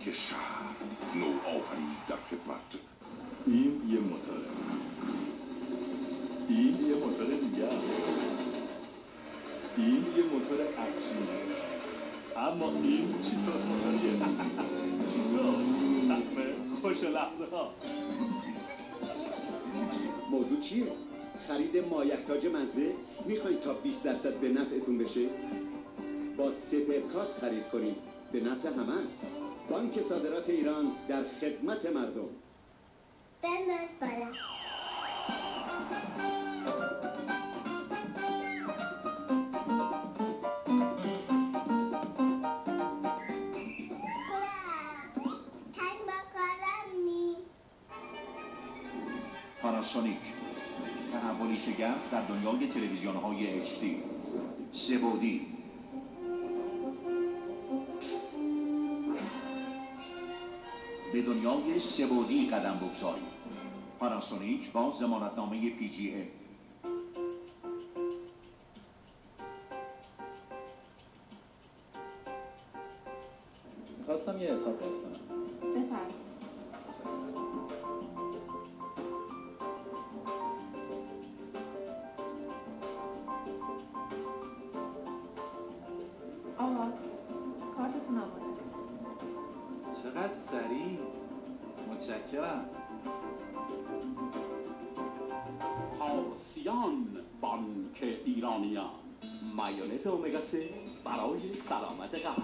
بانک شهر، نوآوری در خدمت. این یه موتوره، این یه موتور دیگه است، این یه موتور افزونه، اما این چیتوس موتوریه. چیتوس طعم خوش لحظه ها. موضوع چیه؟ خرید مایحتاج منزل؟ میخواین تا 20% به نفعتون بشه؟ با سپرکارت خرید کنید، به نفع همه است. بانک صادرات ایران در خدمت مردم. بنداز بالا. پاناسونیک، تحولی شگرف در دنیای تلویزیون‌های HD. سه‌بعدی، به دنیای سه‌بعدی قدم بگذارید. پاناسونیک با ضمانتنامه PGA. میخواستم یه حساب باز کنم. بفرمایید. آقا کارتتون آماده است. چقدر سریع. متشکرم. پارسیان بانک ایرانیان. مایونز اومگا 3 برای سلامت قلب،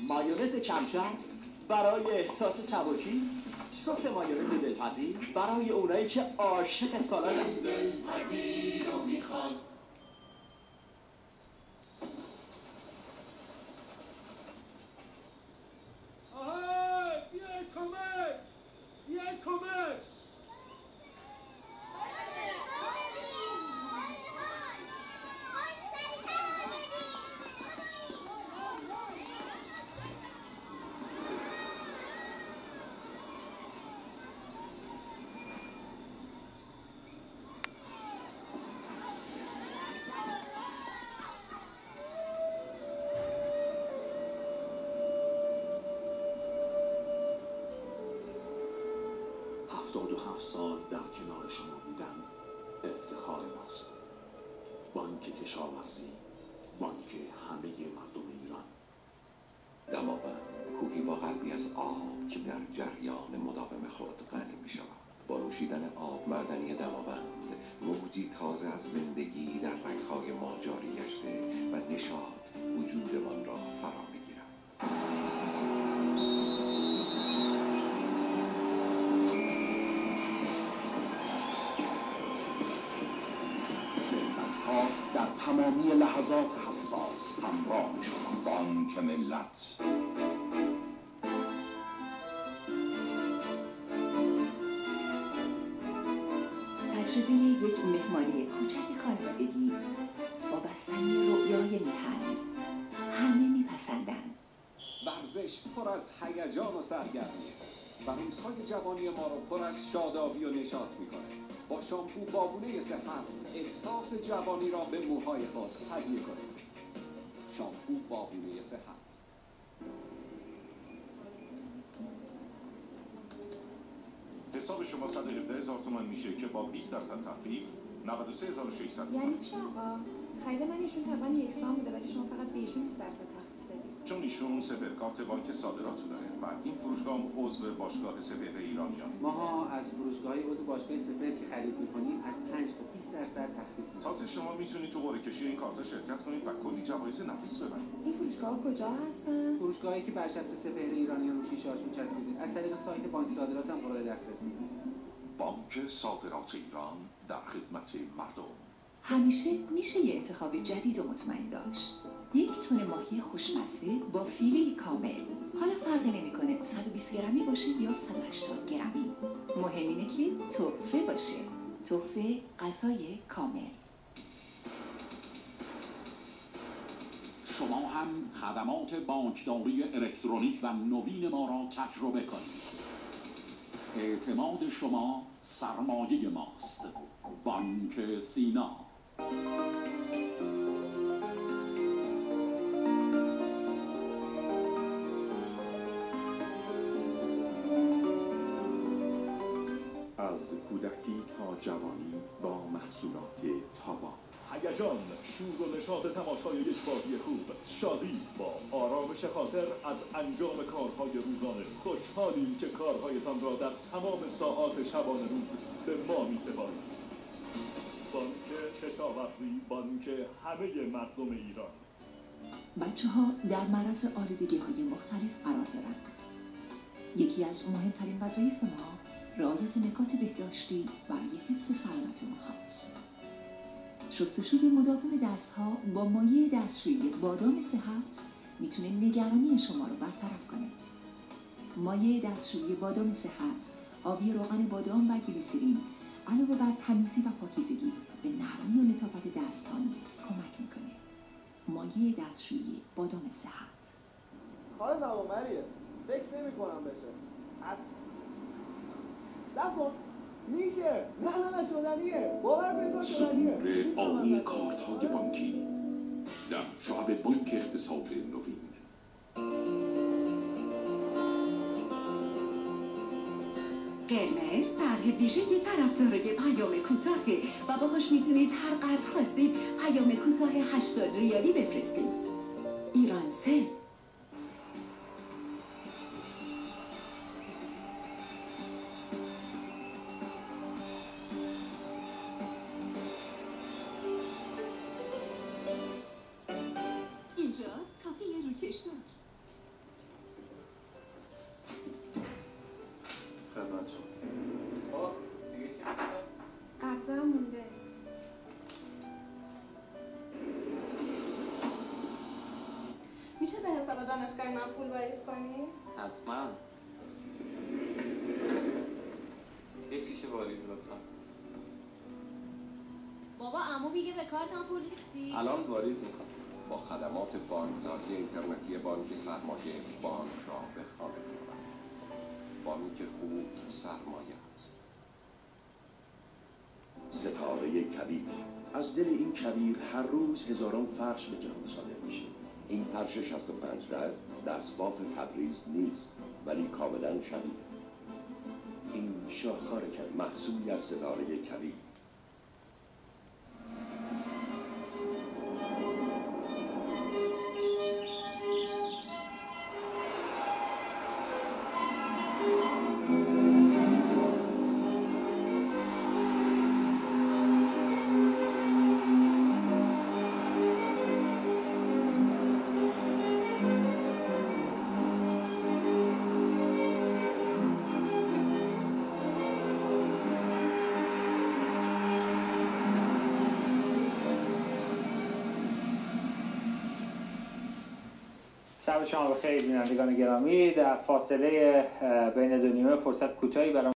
مایونز کمچر برای احساس سبکی، سس مایونز دلپذیر برای اونایی که عاشق سالادن. دلپذیر رو میخوان. سال در کنار شما بودن افتخار ماست. بانک کشاورزی، بانک همه مردم ایران. دماوند، کوهی با قلبی از آب که در جریان مداوم خود غنی می شود. با نوشیدن آب معدنی دماوند، موجی تازه از زندگی در رگ‌های ما جاری گشته و نشاط وجودمان را فرا می گیرد. در تمامی لحظات حساس همراه شماست. بانک ملت. تجربه یک مهمانی کوچک خانوادگی با بستنی رؤیای میهن همه میپسندند. ورزش پر از هیجان و سرگرمیه و روزهای جوانی ما رو پر از شادابی و نشاط میکنه. با شامپو بابونه صحت احساس جوانی را به موهای خود هدیه کنید. شامپو بابونه صحت. حساب شما 117,000 تومان میشه که با 20% تخفیف 93,600. یعنی چی آقا؟ خرید من ایشون تقریبا یکسان بوده ولی شما فقط به ایشون 20% تخفیف دادید. چون ایشون سپرکارت بانک صادرات داره و این فروشگاه هم عضو باشگاه سپهر ایرانیان. ماها از فروشگاه عضو باشگاه سپهر که خرید می‌کنیم از 5 تا 20% تخفیف می‌دیم. تازه شما میتونید تو قرعه کشی این کارتا شرکت کنید و کلی جوایز نفیس ببرید. این فروشگاه کجا هستن؟ فروشگاهی که برچسب سپهر ایرانیان رو شیشه‌هاشون چسبیده. از طریق سایت بانک صادرات هم قابل دسترسی. بانک صادرات ایران در خدمت مردم. همیشه میشه یه انتخاب جدید و مطمئن داشت. یک تن ماهی خوشمزه با فیله کامل. حالا فرق نمیکنه 120 گرمی باشه یا 180 گرمی. مهم اینه که تحفه باشه. تحفه غذای کامل. شما هم خدمات بانکداری الکترونیک و نوین ما را تجربه کنید. اعتماد شما سرمایه ماست. بانک سینا. از کودکی تا جوانی با محصولات تابان. هیجان، شور و نشاط تماشای یک بازی خوب، شادی با آرامش خاطر از انجام کارهای روزانه. خوشحالیم که کارهایتان را در تمام ساعات شبانه روز به ما می‌سپارید. بانک کشاورزی، بانک همه مردم ایران. بچه‌ها در معرض آلودگی‌های مختلف قرار دارند. یکی از مهمترین وظایف ما رعایت نکات بهداشتی برای حفظ سلامت اونها است. شستشوی مداوم دستها با مایع دستشویی بادام صحت میتونه نگرانی شما رو برطرف کنه. مایع دستشویی بادام صحت، آبی روغن بادام و گلیسرین علاوه بر تمیزی و پاکیزگی به نرمی و لطافت دست‌ها نیز کمک میکنه. مایع دستشویی بادام صحت. کار زمانبریه. فکر نمی کنم بشه. صبر کن. میشه. نه شدنیه. باور بکن شدنیه. صدور عالی کارت‌های بانکی در شعب بانک اقتصاد نوین. قرمز طرح ویژه طرفدارای پیام کوتاهه و باهاش میتونید هر قدر خواستید پیام کوتاه 80 ریالی بفرستید. ایرانسل. اینجاست تافی روکشدار. خدمتتون. قبضه هم مونده. میشه به حساب دانشگاه من پول واریز کنی؟ حتما. یه فیش واریز لطفا. بابا عمو میگه به کارتم پول ریختی؟ الان واریز میکنم. با خدمات بانکداری اینترنتی بانک سرمایه بانک را به خانه می‌آورد. بانک خوب سرمایه است. ستاره کویر. از دل این کویر هر روز هزاران فرش به جهان صادر میشه. این فرش 65 رد دستباف تبریز نیست ولی کاملا شبیه. این شاهکار کویر محصولی از ستاره کویر. شب شما بخیر بینندگان گرامی. در فاصله بین دو نیمه فرصت کوتاهی برای